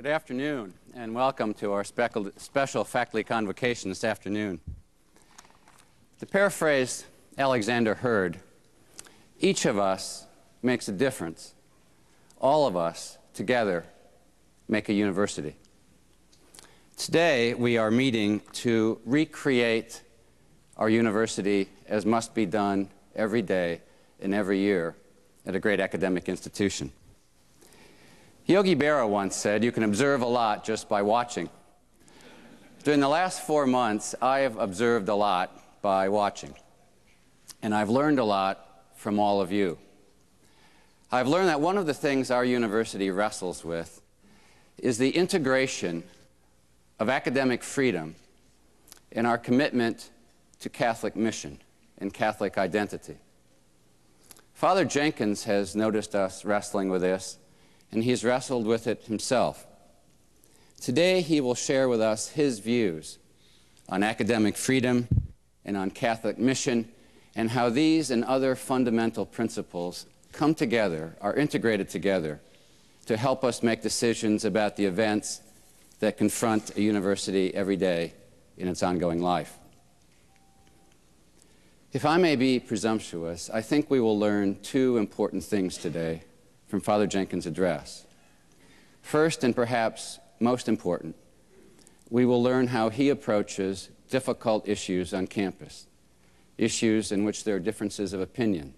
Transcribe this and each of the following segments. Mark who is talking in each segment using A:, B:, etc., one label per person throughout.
A: Good afternoon, and welcome to our special faculty convocation this afternoon. To paraphrase Alexander Hurd, each of us makes a difference. All of us together make a university. Today, we are meeting to recreate our university as must be done every day and every year at a great academic institution. Yogi Berra once said, "You can observe a lot just by watching." During the last 4 months, I have observed a lot by watching, and I've learned a lot from all of you. I've learned that one of the things our university wrestles with is the integration of academic freedom in our commitment to Catholic mission and Catholic identity. Father Jenkins has noticed us wrestling with this, and he's wrestled with it himself. Today, he will share with us his views on academic freedom and on Catholic mission, and how these and other fundamental principles come together, are integrated together, to help us make decisions about the events that confront a university every day in its ongoing life. If I may be presumptuous, I think we will learn two important things today from Father Jenkins' address. First, and perhaps most important, we will learn how he approaches difficult issues on campus, issues in which there are differences of opinion,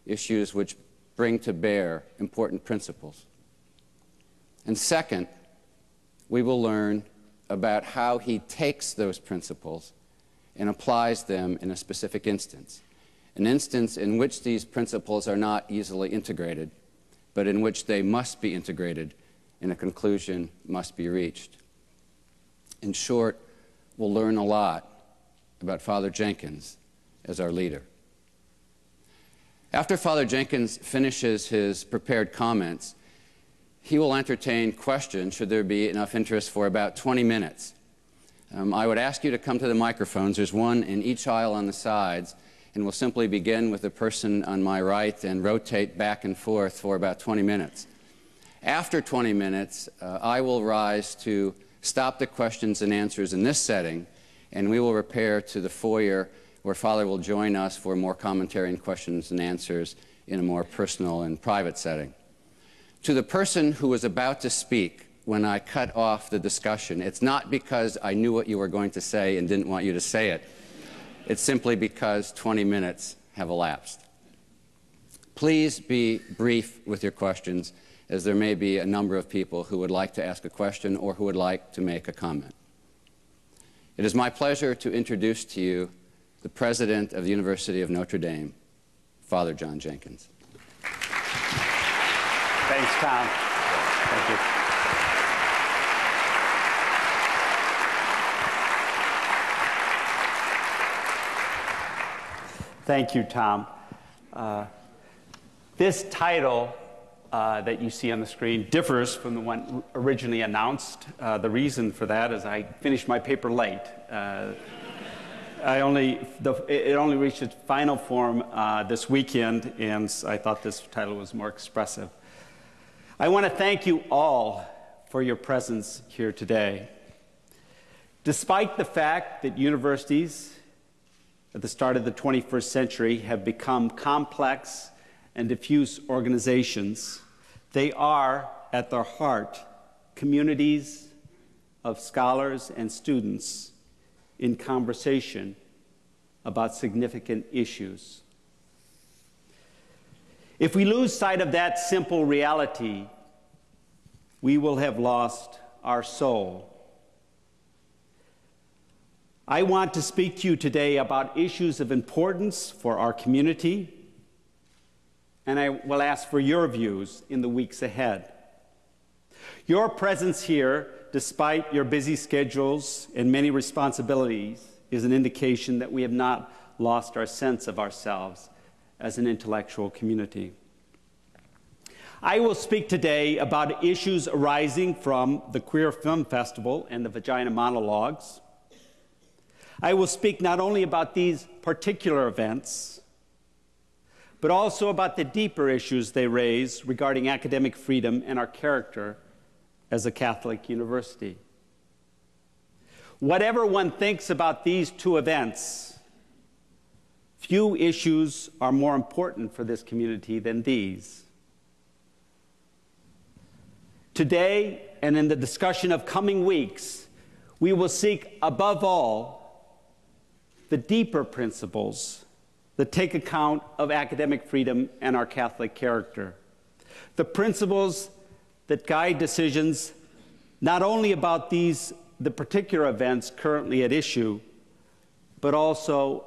A: issues which bring to bear important principles. And second, we will learn about how he takes those principles and applies them in a specific instance, an instance in which these principles are not easily integrated, but in which they must be integrated and a conclusion must be reached. In short, we'll learn a lot about Father Jenkins as our leader. After Father Jenkins finishes his prepared comments, he will entertain questions, should there be enough interest, for about 20 minutes. I would ask you to come to the microphones. There's one in each aisle on the sides, and we'll simply begin with the person on my right and rotate back and forth for about 20 minutes. After 20 minutes, I will rise to stop the questions and answers in this setting, and we will repair to the foyer where Father will join us for more commentary and questions and answers in a more personal and private setting. To the person who was about to speak when I cut off the discussion, it's not because I knew what you were going to say and didn't want you to say it. It's simply because 20 minutes have elapsed. Please be brief with your questions, as there may be a number of people who would like to ask a question or who would like to make a comment. It is my pleasure to introduce to you the President of the University of Notre Dame, Father John Jenkins.
B: Thanks, Tom. Thank you. Thank you, Tom. This title that you see on the screen differs from the one originally announced. The reason for that is I finished my paper late. It only reached its final form this weekend, and I thought this title was more expressive. I want to thank you all for your presence here today. Despite the fact that universities at the start of the 21st century have become complex and diffuse organizations, they are, at their heart, communities of scholars and students in conversation about significant issues. If we lose sight of that simple reality, we will have lost our soul. I want to speak to you today about issues of importance for our community, and I will ask for your views in the weeks ahead. Your presence here, despite your busy schedules and many responsibilities, is an indication that we have not lost our sense of ourselves as an intellectual community. I will speak today about issues arising from the Queer Film Festival and the Vagina Monologues. I will speak not only about these particular events, but also about the deeper issues they raise regarding academic freedom and our character as a Catholic university. Whatever one thinks about these two events, few issues are more important for this community than these. Today, and in the discussion of coming weeks, we will seek, above all, the deeper principles that take account of academic freedom and our Catholic character. The principles that guide decisions not only about the particular events currently at issue, but also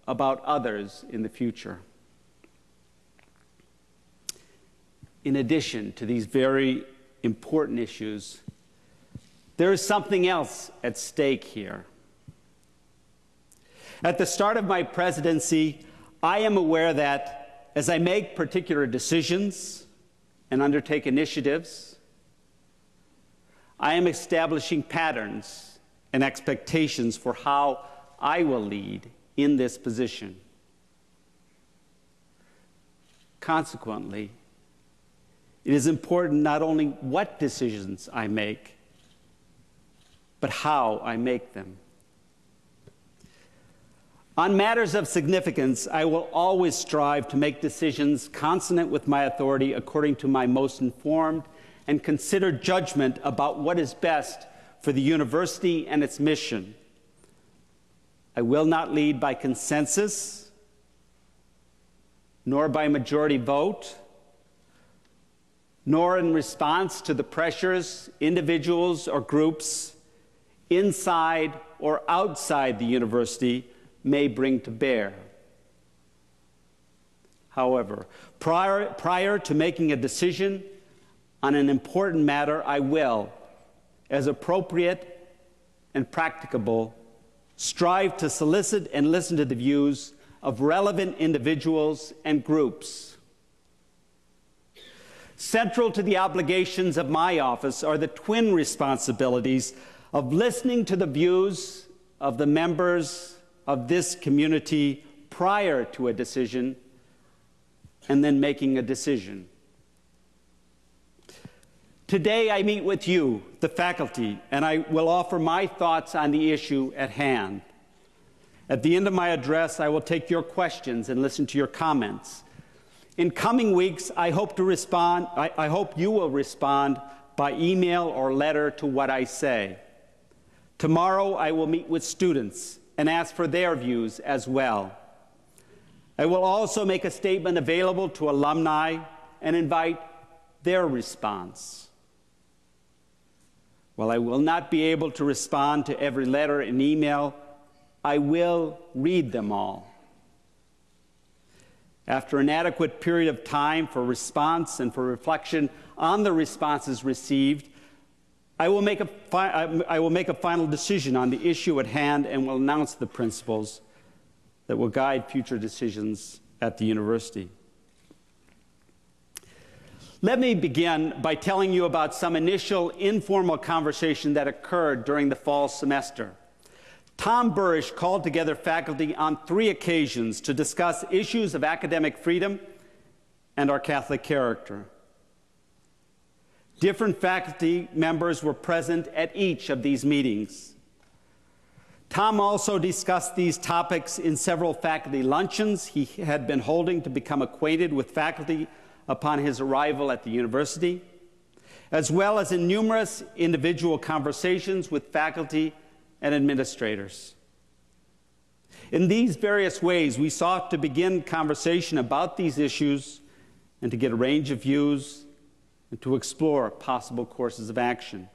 B: about others in the future. In addition to these very important issues, there is something else at stake here. At the start of my presidency, I am aware that as I make particular decisions and undertake initiatives, I am establishing patterns and expectations for how I will lead in this position. Consequently, it is important not only what decisions I make, but how I make them. On matters of significance, I will always strive to make decisions consonant with my authority according to my most informed and considered judgment about what is best for the university and its mission. I will not lead by consensus, nor by majority vote, nor in response to the pressures individuals or groups inside or outside the university may bring to bear. However, prior to making a decision on an important matter, I will, as appropriate and practicable, strive to solicit and listen to the views of relevant individuals and groups. Central to the obligations of my office are the twin responsibilities of listening to the views of the members of this community prior to a decision and then making a decision. Today I meet with you, the faculty, and I will offer my thoughts on the issue at hand. At the end of my address, I will take your questions and listen to your comments. In coming weeks, I hope you will respond by email or letter to what I say. Tomorrow, I will meet with students and ask for their views as well. I will also make a statement available to alumni and invite their response. While I will not be able to respond to every letter and email, I will read them all. After an adequate period of time for response and for reflection on the responses received, I will make a final decision on the issue at hand and will announce the principles that will guide future decisions at the university. Let me begin by telling you about some initial informal conversation that occurred during the fall semester. Tom Burrish called together faculty on 3 occasions to discuss issues of academic freedom and our Catholic character. Different faculty members were present at each of these meetings. Tom also discussed these topics in several faculty luncheons he had been holding to become acquainted with faculty upon his arrival at the university, as well as in numerous individual conversations with faculty and administrators. In these various ways, we sought to begin conversation about these issues and to get a range of views and to explore possible courses of action.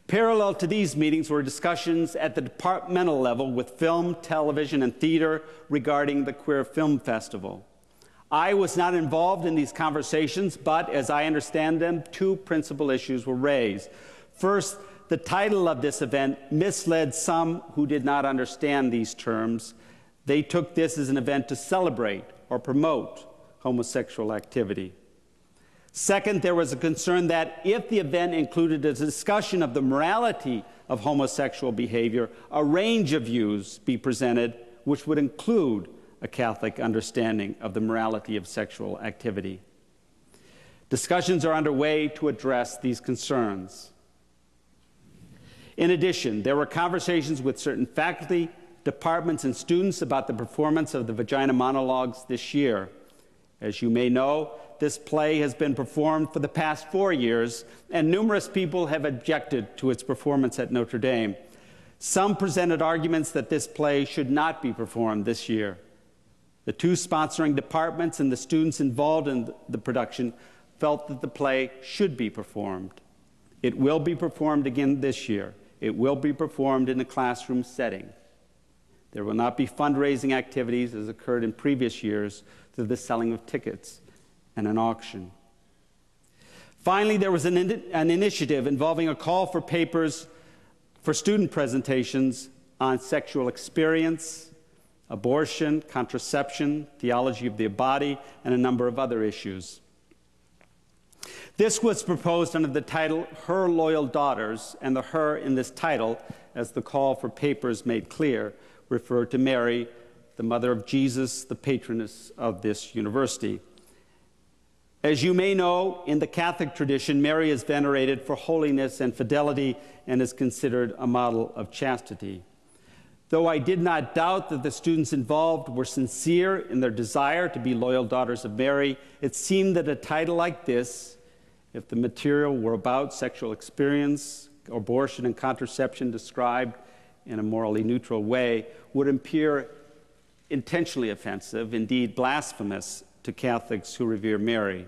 B: Parallel to these meetings were discussions at the departmental level with film, television, and theater regarding the Queer Film Festival. I was not involved in these conversations, but as I understand them, 2 principal issues were raised. First, the title of this event misled some who did not understand these terms. They took this as an event to celebrate or promote homosexual activity. Second, there was a concern that if the event included a discussion of the morality of homosexual behavior, a range of views be presented, which would include a Catholic understanding of the morality of sexual activity. Discussions are underway to address these concerns. In addition, there were conversations with certain faculty, departments, and students about the performance of the Vagina monologues this year. As you may know, this play has been performed for the past 4 years, and numerous people have objected to its performance at Notre Dame. Some presented arguments that this play should not be performed this year. The two sponsoring departments and the students involved in the production felt that the play should be performed. It will be performed again this year. It will be performed in a classroom setting. There will not be fundraising activities as occurred in previous years through the selling of tickets and an auction. Finally, there was an initiative involving a call for papers for student presentations on sexual experience, abortion, contraception, theology of the body, and a number of other issues. This was proposed under the title, Her Loyal Daughters, and the her in this title, as the call for papers made clear, referred to Mary, the mother of Jesus, the patroness of this university. As you may know, in the Catholic tradition, Mary is venerated for holiness and fidelity and is considered a model of chastity. Though I did not doubt that the students involved were sincere in their desire to be loyal daughters of Mary, it seemed that a title like this, if the material were about sexual experience, abortion, and contraception described in a morally neutral way, would appear intentionally offensive, indeed blasphemous, to Catholics who revere Mary.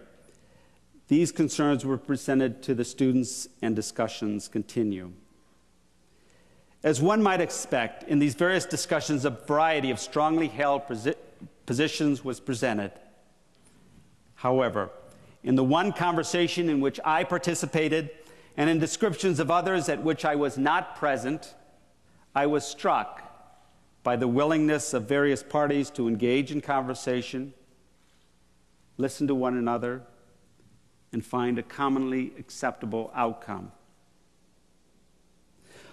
B: These concerns were presented to the students, and discussions continue. As one might expect, in these various discussions, a variety of strongly held positions was presented. However, in the one conversation in which I participated, and in descriptions of others at which I was not present, I was struck by the willingness of various parties to engage in conversation, listen to one another, and find a commonly acceptable outcome.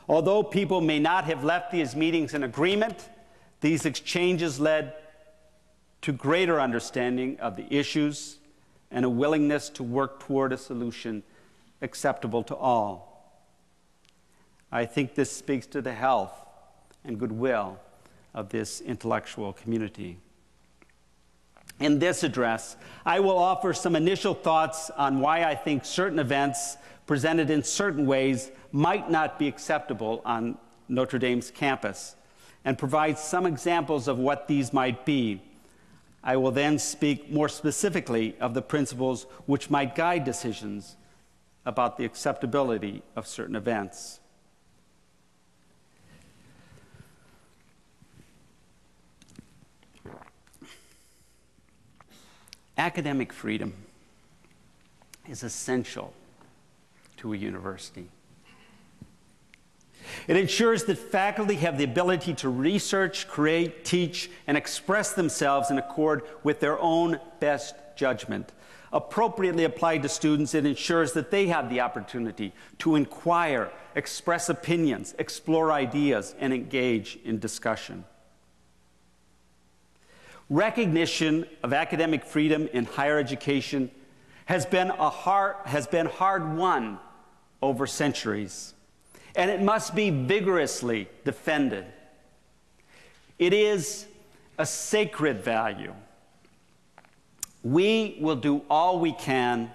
B: Although people may not have left these meetings in agreement, these exchanges led to greater understanding of the issues and a willingness to work toward a solution acceptable to all. I think this speaks to the health and goodwill of this intellectual community. In this address, I will offer some initial thoughts on why I think certain events presented in certain ways might not be acceptable on Notre Dame's campus, and provide some examples of what these might be. I will then speak more specifically of the principles which might guide decisions about the acceptability of certain events. Academic freedom is essential to a university. It ensures that faculty have the ability to research, create, teach, and express themselves in accord with their own best judgment. Appropriately applied to students, it ensures that they have the opportunity to inquire, express opinions, explore ideas, and engage in discussion. Recognition of academic freedom in higher education has been hard won over centuries, and it must be vigorously defended. It is a sacred value. We will do all we can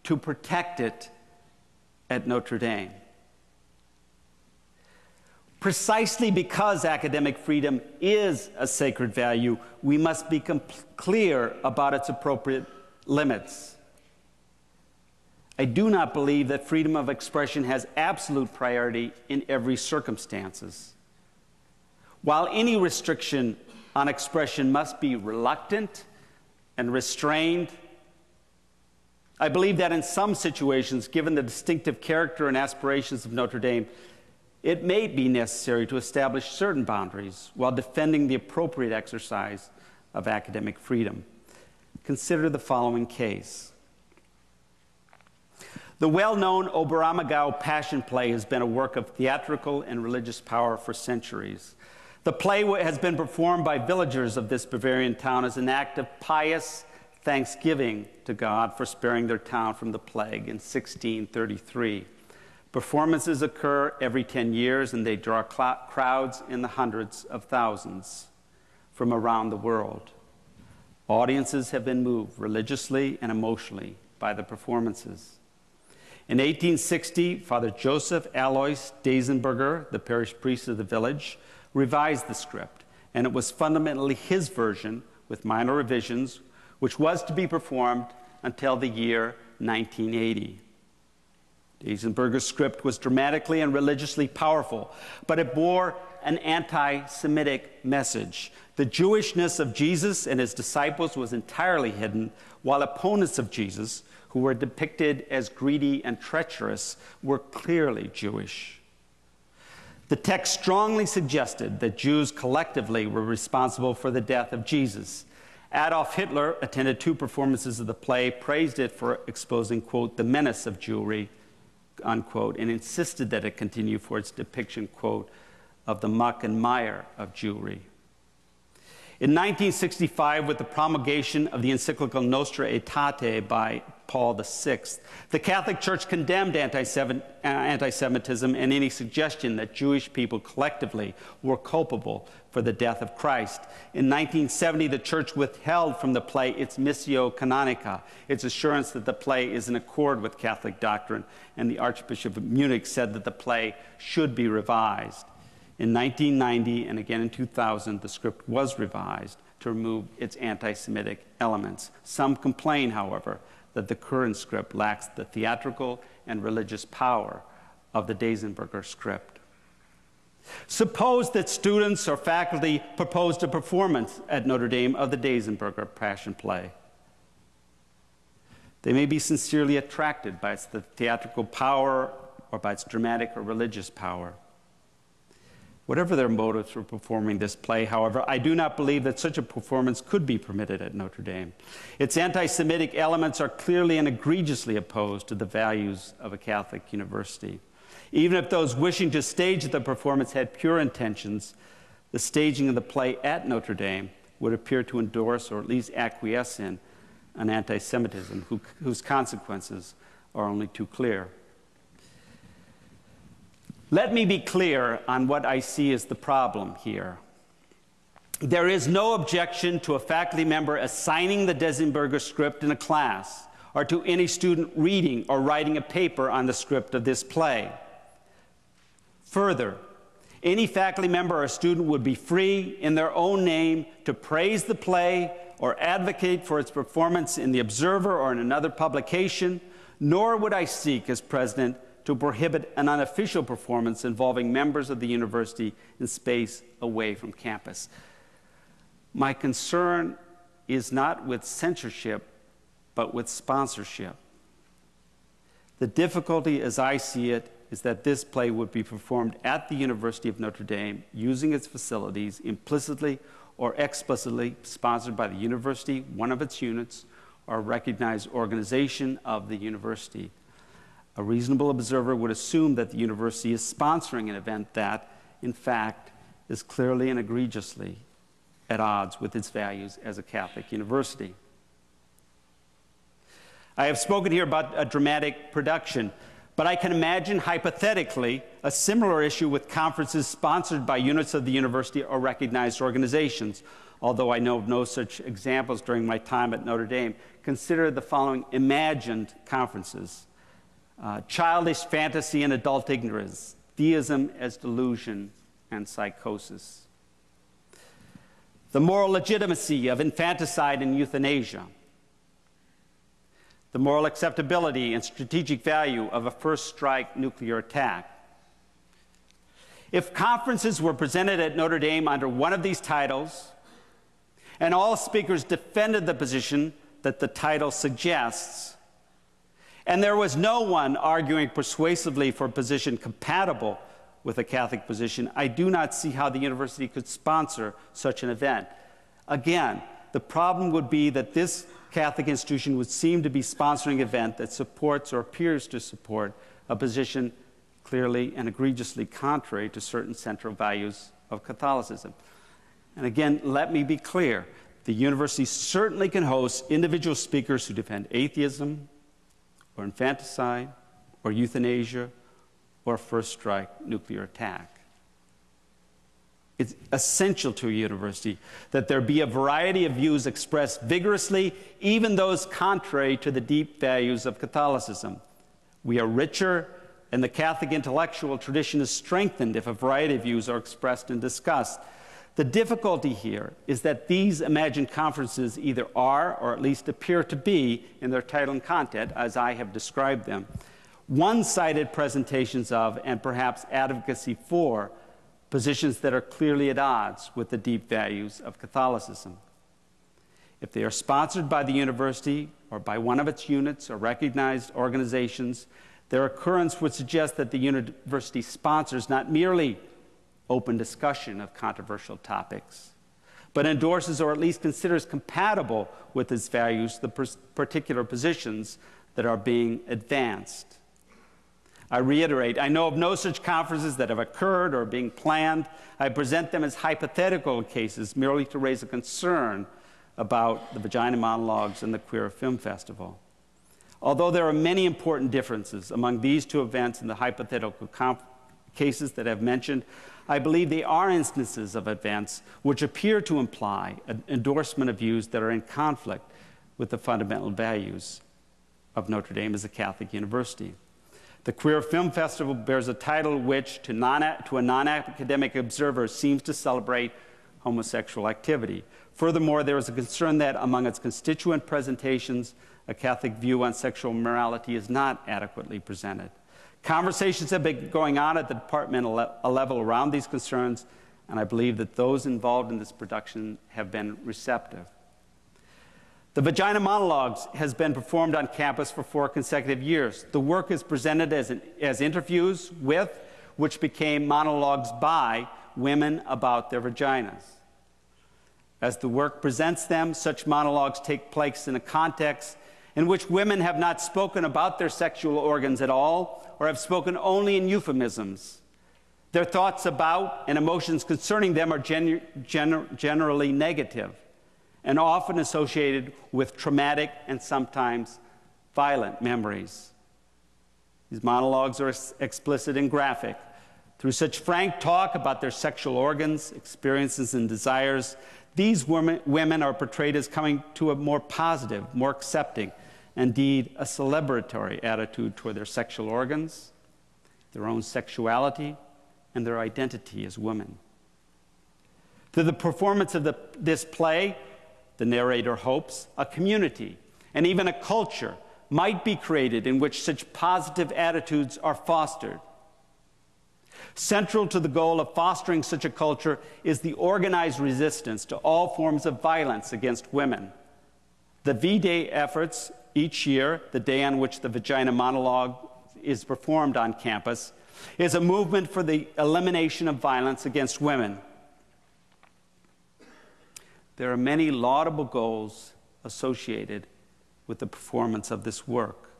B: to protect it at Notre Dame. Precisely because academic freedom is a sacred value, we must be clear about its appropriate limits. I do not believe that freedom of expression has absolute priority in every circumstance. While any restriction on expression must be reluctant and restrained, I believe that in some situations, given the distinctive character and aspirations of Notre Dame, it may be necessary to establish certain boundaries while defending the appropriate exercise of academic freedom. Consider the following case. The well-known Oberammergau Passion Play has been a work of theatrical and religious power for centuries. The play has been performed by villagers of this Bavarian town as an act of pious, thanksgiving to God for sparing their town from the plague in 1633. Performances occur every 10 years, and they draw crowds in the hundreds of thousands from around the world. Audiences have been moved religiously and emotionally by the performances. In 1860, Father Joseph Alois Dasenberger, the parish priest of the village, revised the script, and it was fundamentally his version with minor revisions, which was to be performed until the year 1980. Dasenberger's script was dramatically and religiously powerful, but it bore an anti-Semitic message. The Jewishness of Jesus and his disciples was entirely hidden, while opponents of Jesus, who were depicted as greedy and treacherous, were clearly Jewish. The text strongly suggested that Jews collectively were responsible for the death of Jesus. Adolf Hitler attended 2 performances of the play, praised it for exposing, quote, the menace of Jewry, unquote, and insisted that it continue for its depiction, quote, of the muck and mire of Jewry. In 1965, with the promulgation of the encyclical Nostra Aetate by Paul VI, the Catholic Church condemned anti-Semitism and any suggestion that Jewish people collectively were culpable for the death of Christ. In 1970, the Church withheld from the play its Missio Canonica, its assurance that the play is in accord with Catholic doctrine, and the Archbishop of Munich said that the play should be revised. In 1990 and again in 2000, the script was revised to remove its anti-Semitic elements. Some complain, however, that the current script lacks the theatrical and religious power of the Dasenberger script. Suppose that students or faculty proposed a performance at Notre Dame of the Dasenberger Passion Play. They may be sincerely attracted by its theatrical power or by its dramatic or religious power. Whatever their motives for performing this play, however, I do not believe that such a performance could be permitted at Notre Dame. Its anti-Semitic elements are clearly and egregiously opposed to the values of a Catholic university. Even if those wishing to stage the performance had pure intentions, the staging of the play at Notre Dame would appear to endorse or at least acquiesce in an anti-Semitism whose consequences are only too clear. Let me be clear on what I see as the problem here. There is no objection to a faculty member assigning the Dasenberger script in a class, or to any student reading or writing a paper on the script of this play. Further, any faculty member or student would be free, in their own name, to praise the play or advocate for its performance in the Observer or in another publication, nor would I seek, as president, to prohibit an unofficial performance involving members of the university in space away from campus. My concern is not with censorship, but with sponsorship. The difficulty, as I see it, is that this play would be performed at the University of Notre Dame using its facilities implicitly or explicitly sponsored by the university, one of its units, or a recognized organization of the university. A reasonable observer would assume that the university is sponsoring an event that, in fact, is clearly and egregiously at odds with its values as a Catholic university. I have spoken here about a dramatic production, but I can imagine hypothetically a similar issue with conferences sponsored by units of the university or recognized organizations. Although I know of no such examples during my time at Notre Dame, consider the following imagined conferences. Childish fantasy and adult ignorance, theism as delusion and psychosis. The moral legitimacy of infanticide and euthanasia. The moral acceptability and strategic value of a first strike nuclear attack. If conferences were presented at Notre Dame under one of these titles, and all speakers defended the position that the title suggests, and there was no one arguing persuasively for a position compatible with a Catholic position, I do not see how the university could sponsor such an event. Again, the problem would be that this Catholic institution would seem to be sponsoring an event that supports or appears to support a position clearly and egregiously contrary to certain central values of Catholicism. And again, let me be clear. the university certainly can host individual speakers who defend atheism, or infanticide, or euthanasia, or first strike nuclear attack. It's essential to a university that there be a variety of views expressed vigorously, even those contrary to the deep values of Catholicism. We are richer, and the Catholic intellectual tradition is strengthened if a variety of views are expressed and discussed. The difficulty here is that these imagined conferences either are, or at least appear to be, in their title and content, as I have described them, one-sided presentations of, and perhaps advocacy for, positions that are clearly at odds with the deep values of Catholicism. If they are sponsored by the university or by one of its units or recognized organizations, their occurrence would suggest that the university sponsors not merely open discussion of controversial topics, but endorses or at least considers compatible with its values the particular positions that are being advanced. I reiterate, I know of no such conferences that have occurred or are being planned. I present them as hypothetical cases merely to raise a concern about the Vagina Monologues and the Queer Film Festival. Although there are many important differences among these two events and the hypothetical cases that I've mentioned, I believe they are instances of events which appear to imply an endorsement of views that are in conflict with the fundamental values of Notre Dame as a Catholic university. The Queer Film Festival bears a title which, to a non-academic observer, seems to celebrate homosexual activity. Furthermore, there is a concern that among its constituent presentations, a Catholic view on sexual morality is not adequately presented. Conversations have been going on at the departmental level around these concerns, and I believe that those involved in this production have been receptive. The Vagina Monologues has been performed on campus for 4 consecutive years. The work is presented as interviews with, which became monologues by, women about their vaginas. As the work presents them, such monologues take place in a context in which women have not spoken about their sexual organs at all, or have spoken only in euphemisms. Their thoughts about and emotions concerning them are generally negative and often associated with traumatic and sometimes violent memories. These monologues are explicit and graphic. Through such frank talk about their sexual organs, experiences, and desires, these women are portrayed as coming to a more positive, more accepting, indeed a celebratory attitude toward their sexual organs, their own sexuality, and their identity as women. Through the performance of this play, the narrator hopes a community and even a culture might be created in which such positive attitudes are fostered. Central to the goal of fostering such a culture is the organized resistance to all forms of violence against women. The V-Day efforts each year, the day on which the Vagina Monologue is performed on campus, is a movement for the elimination of violence against women. There are many laudable goals associated with the performance of this work.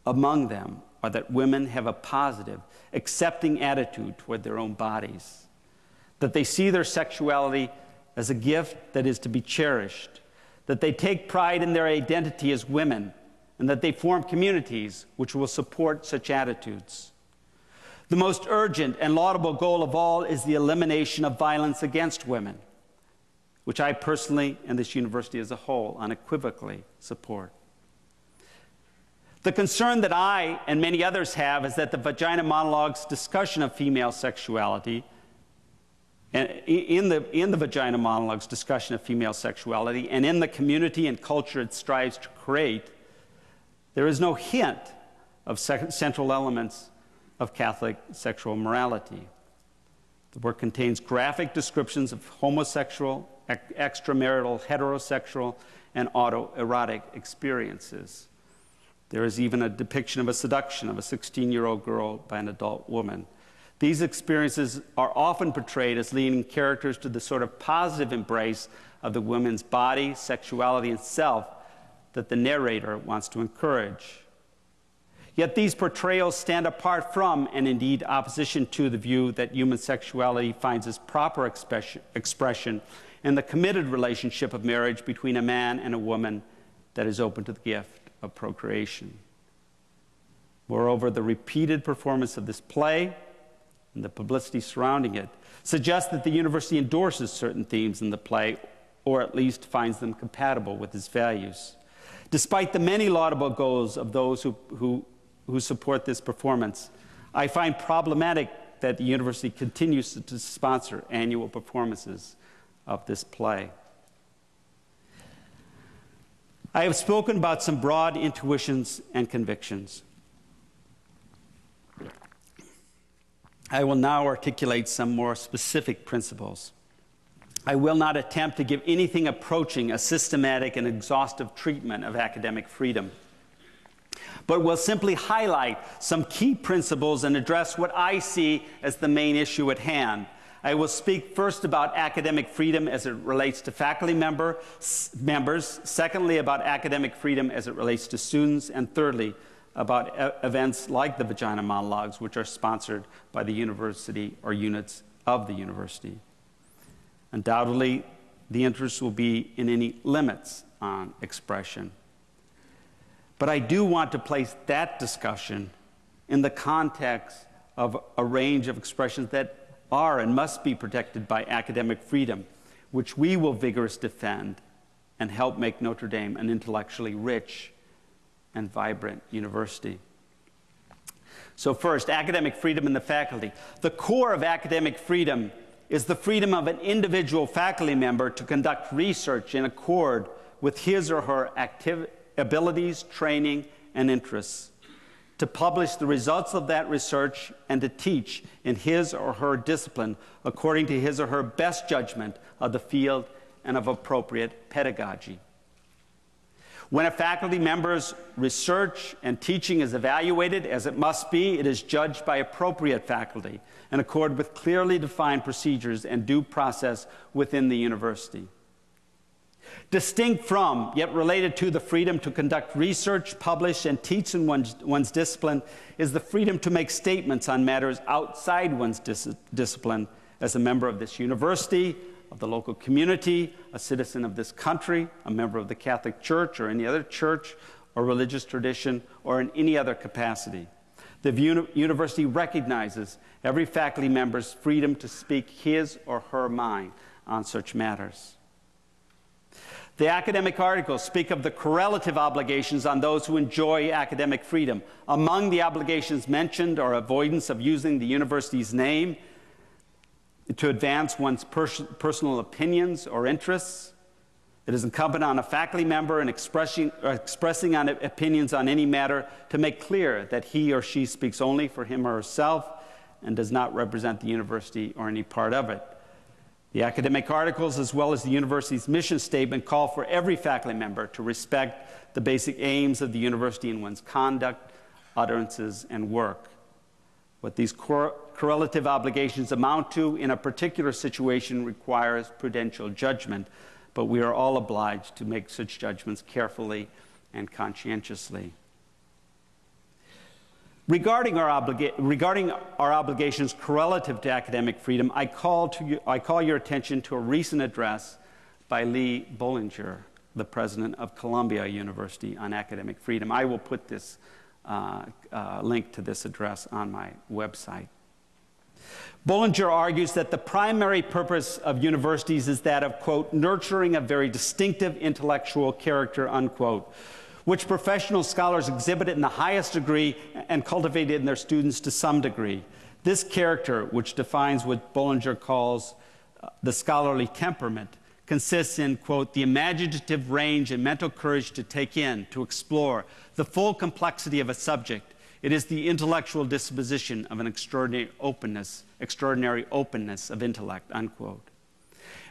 B: Among them are that women have a positive, accepting attitude toward their own bodies, that they see their sexuality as a gift that is to be cherished, that they take pride in their identity as women, and that they form communities which will support such attitudes. The most urgent and laudable goal of all is the elimination of violence against women, which I personally, and this university as a whole, unequivocally support. The concern that I and many others have is that the Vagina Monologue's discussion of female sexuality, and in the Vagina Monologue's discussion of female sexuality, and in the community and culture it strives to create, there is no hint of central elements of Catholic sexual morality. The work contains graphic descriptions of homosexual, extramarital, heterosexual, and autoerotic experiences. There is even a depiction of a seduction of a 16-year-old girl by an adult woman. These experiences are often portrayed as leading characters to the sort of positive embrace of the woman's body, sexuality, and self that the narrator wants to encourage. Yet these portrayals stand apart from, and indeed opposition to, the view that human sexuality finds its proper expression and the committed relationship of marriage between a man and a woman that is open to the gift of procreation. Moreover, the repeated performance of this play and the publicity surrounding it suggests that the university endorses certain themes in the play, or at least finds them compatible with its values. Despite the many laudable goals of those who support this performance, I find problematic that the university continues to sponsor annual performances of this play. I have spoken about some broad intuitions and convictions. I will now articulate some more specific principles. I will not attempt to give anything approaching a systematic and exhaustive treatment of academic freedom, but will simply highlight some key principles and address what I see as the main issue at hand. I will speak first about academic freedom as it relates to faculty members, secondly about academic freedom as it relates to students, and thirdly about events like the Vagina Monologues, which are sponsored by the university or units of the university. Undoubtedly, the interest will be in any limits on expression. But I do want to place that discussion in the context of a range of expressions that are and must be protected by academic freedom, which we will vigorously defend and help make Notre Dame an intellectually rich and vibrant university. So first, academic freedom in the faculty. The core of academic freedom is the freedom of an individual faculty member to conduct research in accord with his or her abilities, training, and interests, to publish the results of that research, and to teach in his or her discipline according to his or her best judgment of the field and of appropriate pedagogy. When a faculty member's research and teaching is evaluated, as it must be, it is judged by appropriate faculty in accord with clearly defined procedures and due process within the university. Distinct from, yet related to, the freedom to conduct research, publish, and teach in one's discipline is the freedom to make statements on matters outside one's discipline as a member of this university, of the local community, a citizen of this country, a member of the Catholic Church or any other church or religious tradition, or in any other capacity. The university recognizes every faculty member's freedom to speak his or her mind on such matters. The academic articles speak of the correlative obligations on those who enjoy academic freedom. Among the obligations mentioned are avoidance of using the university's name to advance one's personal opinions or interests. It is incumbent on a faculty member in expressing on opinions on any matter to make clear that he or she speaks only for him or herself and does not represent the university or any part of it. The academic articles, as well as the university's mission statement, call for every faculty member to respect the basic aims of the university in one's conduct, utterances, and work. What these correlative obligations amount to in a particular situation requires prudential judgment, but we are all obliged to make such judgments carefully and conscientiously. Regarding our obligations correlative to academic freedom, I call your attention to a recent address by Lee Bollinger, the president of Columbia University, on academic freedom. I will put this link to this address on my website. Bollinger argues that the primary purpose of universities is that of, quote, nurturing a very distinctive intellectual character, unquote, which professional scholars exhibit in the highest degree and cultivate in their students to some degree. This character, which defines what Bollinger calls the scholarly temperament, consists in, quote, the imaginative range and mental courage to take in, to explore the full complexity of a subject. It is the intellectual disposition of an extraordinary openness of intellect, unquote.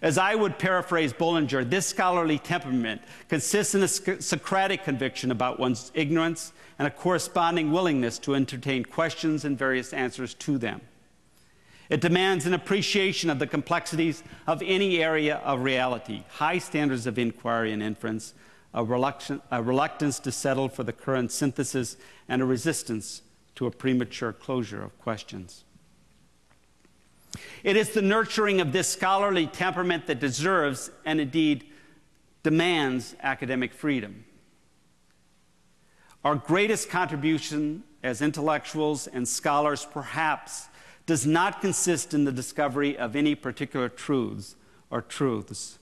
B: As I would paraphrase Bollinger, this scholarly temperament consists in a Socratic conviction about one's ignorance and a corresponding willingness to entertain questions and various answers to them. It demands an appreciation of the complexities of any area of reality, high standards of inquiry and inference, a reluctance to settle for the current synthesis, and a resistance to a premature closure of questions. It is the nurturing of this scholarly temperament that deserves, and indeed demands, academic freedom. Our greatest contribution as intellectuals and scholars perhaps does not consist in the discovery of any particular truths or truths.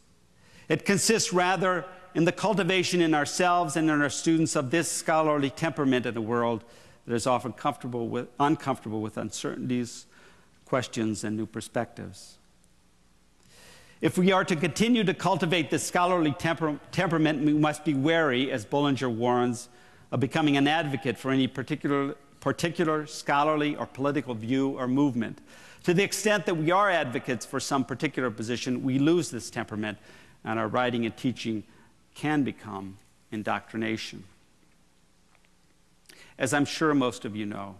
B: It consists rather in the cultivation in ourselves and in our students of this scholarly temperament in a world that is often uncomfortable with uncertainties, questions, and new perspectives. If we are to continue to cultivate this scholarly temperament, we must be wary, as Bullinger warns, of becoming an advocate for any particular scholarly or political view or movement. To the extent that we are advocates for some particular position, we lose this temperament, and our writing and teaching can become indoctrination. As I'm sure most of you know,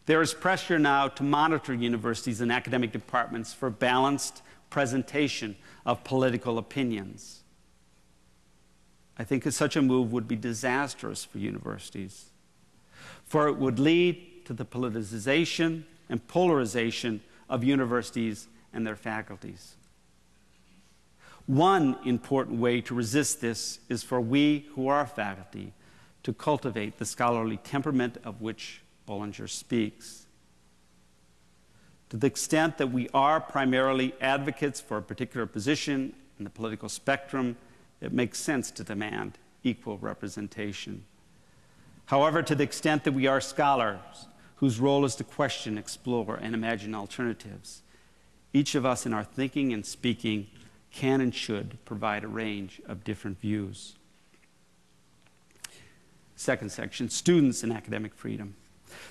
B: there is pressure now to monitor universities and academic departments for balanced presentation of political opinions. I think that such a move would be disastrous for universities, for it would lead to the politicization and polarization of universities and their faculties. One important way to resist this is for we who are faculty to cultivate the scholarly temperament of which Bullinger speaks. To the extent that we are primarily advocates for a particular position in the political spectrum, it makes sense to demand equal representation. However, to the extent that we are scholars whose role is to question, explore, and imagine alternatives, each of us in our thinking and speaking can and should provide a range of different views. Second section, students and academic freedom.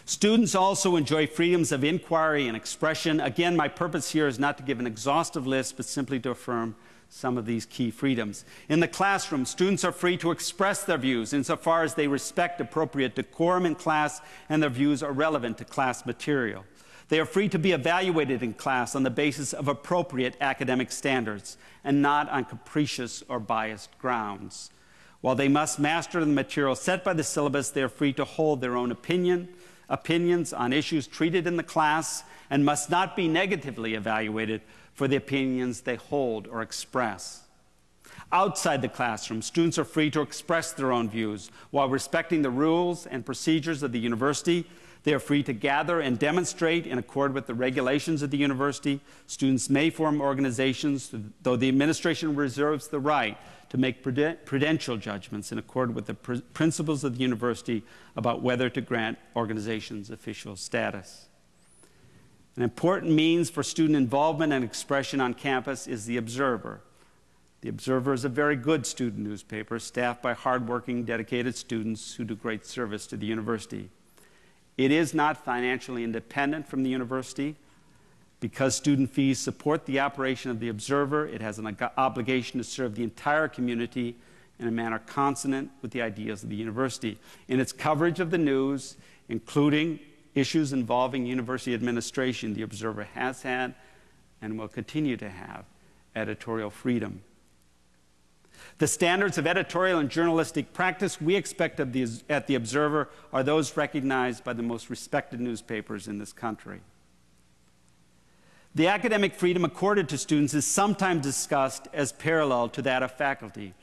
B: Students also enjoy freedoms of inquiry and expression. Again, my purpose here is not to give an exhaustive list, but simply to affirm some of these key freedoms. In the classroom, students are free to express their views insofar as they respect appropriate decorum in class and their views are relevant to class material. They are free to be evaluated in class on the basis of appropriate academic standards and not on capricious or biased grounds. While they must master the material set by the syllabus, they are free to hold their own opinions on issues treated in the class and must not be negatively evaluated for the opinions they hold or express. Outside the classroom, students are free to express their own views while respecting the rules and procedures of the university. They are free to gather and demonstrate in accord with the regulations of the university. Students may form organizations, though the administration reserves the right to make prudential judgments in accord with the principles of the university about whether to grant organizations official status. An important means for student involvement and expression on campus is the Observer. The Observer is a very good student newspaper staffed by hardworking, dedicated students who do great service to the university. It is not financially independent from the university. Because student fees support the operation of the Observer, it has an obligation to serve the entire community in a manner consonant with the ideas of the university. In its coverage of the news, including issues involving university administration, the Observer has had and will continue to have editorial freedom. The standards of editorial and journalistic practice we expect at the Observer are those recognized by the most respected newspapers in this country. The academic freedom accorded to students is sometimes discussed as parallel to that of faculty.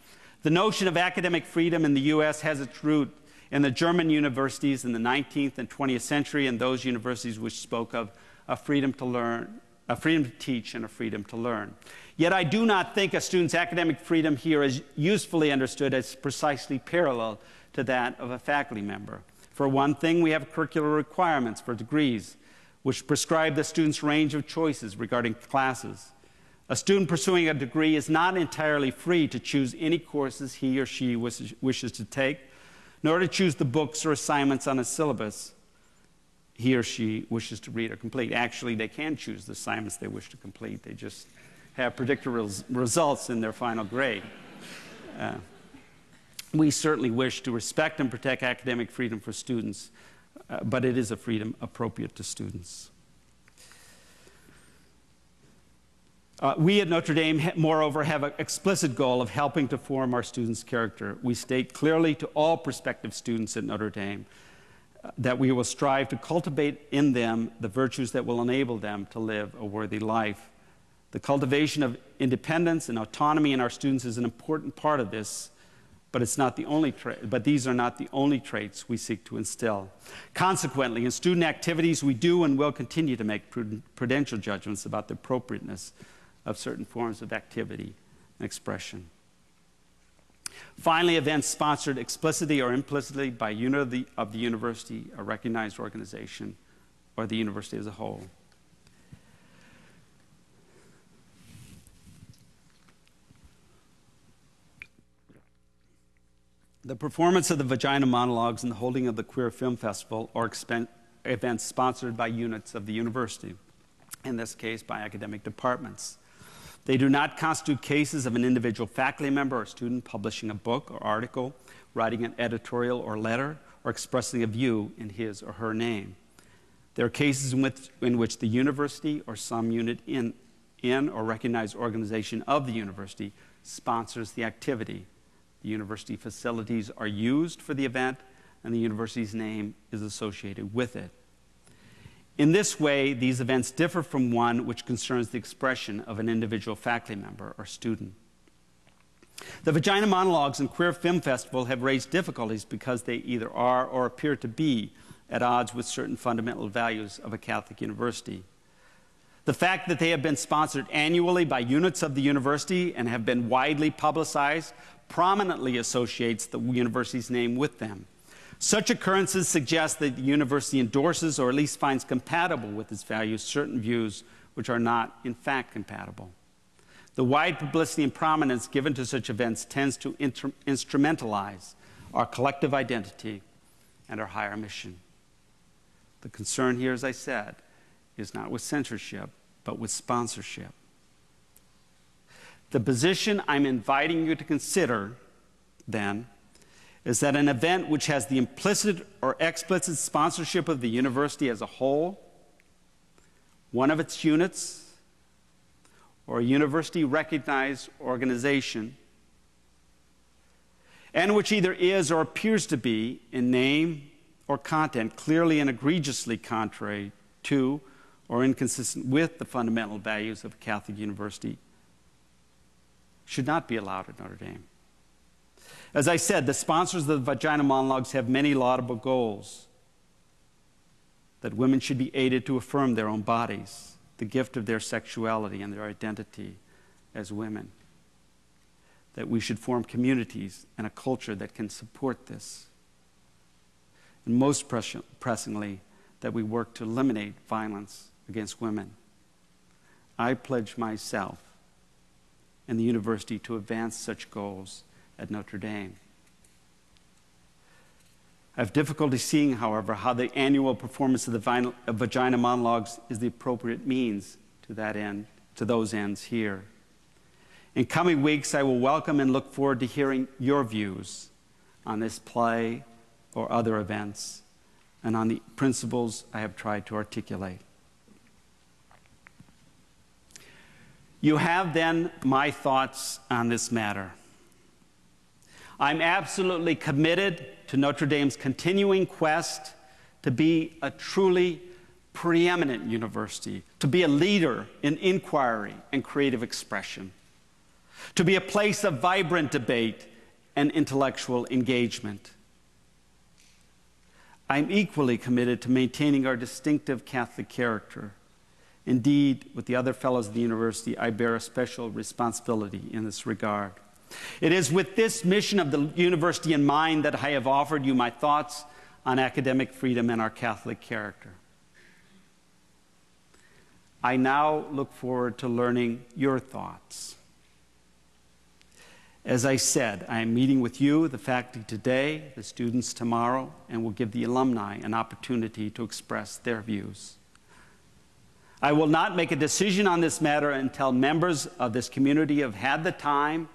B: The notion of academic freedom in the U.S. has its root in the German universities in the 19th and 20th century, and those universities which spoke of a freedom to learn, a freedom to teach, and a freedom to learn. Yet I do not think a student's academic freedom here is usefully understood as precisely parallel to that of a faculty member. For one thing, we have curricular requirements for degrees, which prescribe the student's range of choices regarding classes. A student pursuing a degree is not entirely free to choose any courses he or she wishes to take, nor to choose the books or assignments on a syllabus he or she wishes to read or complete. Actually, they can choose the assignments they wish to complete. They just have predictable results in their final grade. We certainly wish to respect and protect academic freedom for students, but it is a freedom appropriate to students. We at Notre Dame, moreover, have an explicit goal of helping to form our students' character. We state clearly to all prospective students at Notre Dame that we will strive to cultivate in them the virtues that will enable them to live a worthy life. The cultivation of independence and autonomy in our students is an important part of this, but it's not the only but these are not the only traits we seek to instill. Consequently, in student activities, we do and will continue to make prudential judgments about the appropriateness of certain forms of activity and expression. Finally, events sponsored explicitly or implicitly by unit of the university, a recognized organization, or the university as a whole. The performance of the Vagina Monologues and the holding of the Queer Film Festival are events sponsored by units of the university, in this case by academic departments. They do not constitute cases of an individual faculty member or student publishing a book or article, writing an editorial or letter, or expressing a view in his or her name. There are cases in which the university or some unit in or recognized organization of the university sponsors the activity. The university facilities are used for the event, and the university's name is associated with it. In this way, these events differ from one which concerns the expression of an individual faculty member or student. The Vagina Monologues and Queer Film Festival have raised difficulties because they either are or appear to be at odds with certain fundamental values of a Catholic university. The fact that they have been sponsored annually by units of the university and have been widely publicized prominently associates the university's name with them. Such occurrences suggest that the university endorses or at least finds compatible with its values certain views which are not, in fact, compatible. The wide publicity and prominence given to such events tends to instrumentalize our collective identity and our higher mission. The concern here, as I said, is not with censorship, but with sponsorship. The position I'm inviting you to consider, then, is that an event which has the implicit or explicit sponsorship of the university as a whole, one of its units, or a university-recognized organization, and which either is or appears to be, in name or content, clearly and egregiously contrary to or inconsistent with the fundamental values of a Catholic university, should not be allowed at Notre Dame. As I said, the sponsors of the Vagina Monologues have many laudable goals: that women should be aided to affirm their own bodies, the gift of their sexuality and their identity as women, that we should form communities and a culture that can support this, and most pressingly, that we work to eliminate violence against women. I pledge myself and the university to advance such goals at Notre Dame. I have difficulty seeing, however, how the annual performance of the Vagina Monologues is the appropriate means to that end, to those ends here. In coming weeks, I will welcome and look forward to hearing your views on this play or other events, and on the principles I have tried to articulate. You have then my thoughts on this matter. I'm absolutely committed to Notre Dame's continuing quest to be a truly preeminent university, to be a leader in inquiry and creative expression, to be a place of vibrant debate and intellectual engagement. I'm equally committed to maintaining our distinctive Catholic character. Indeed, with the other fellows of the university, I bear a special responsibility in this regard. It is with this mission of the university in mind that I have offered you my thoughts on academic freedom and our Catholic character. I now look forward to learning your thoughts. As I said, I am meeting with you, the faculty today, the students tomorrow, and will give the alumni an opportunity to express their views. I will not make a decision on this matter until members of this community have had the time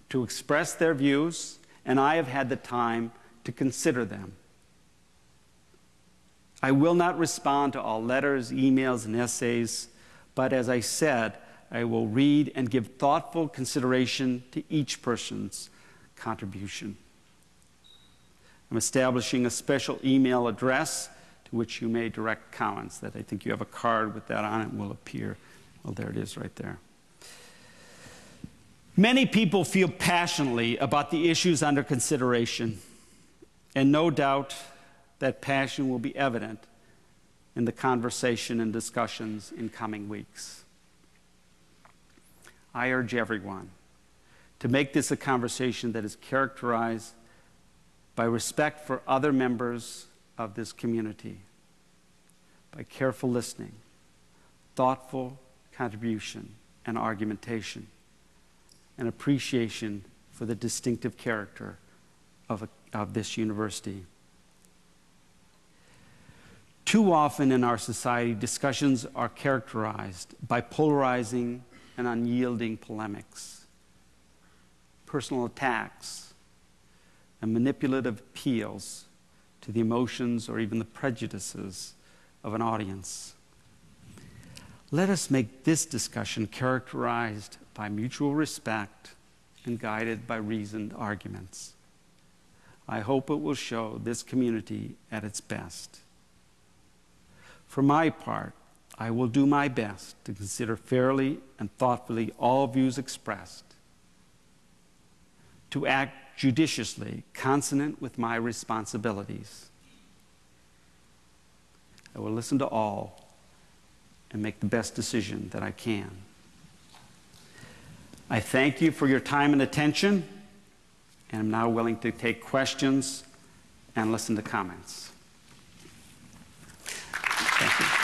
B: to express their views, and I have had the time to consider them. I will not respond to all letters, emails, and essays, but as I said, I will read and give thoughtful consideration to each person's contribution. I'm establishing a special email address to which you may direct comments. That I think you have a card with that on it will appear. Well, there it is right there. Many people feel passionately about the issues under consideration, and no doubt that passion will be evident in the conversation and discussions in coming weeks. I urge everyone to make this a conversation that is characterized by respect for other members of this community, by careful listening, thoughtful contribution and argumentation, and appreciation for the distinctive character of this university. Too often in our society, discussions are characterized by polarizing and unyielding polemics, personal attacks, and manipulative appeals to the emotions or even the prejudices of an audience. Let us make this discussion characterized by mutual respect and guided by reasoned arguments. I hope it will show this community at its best. For my part, I will do my best to consider fairly and thoughtfully all views expressed, to act judiciously, consonant with my responsibilities. I will listen to all and make the best decision that I can. I thank you for your time and attention, and I'm now willing to take questions and listen to comments. Thank you.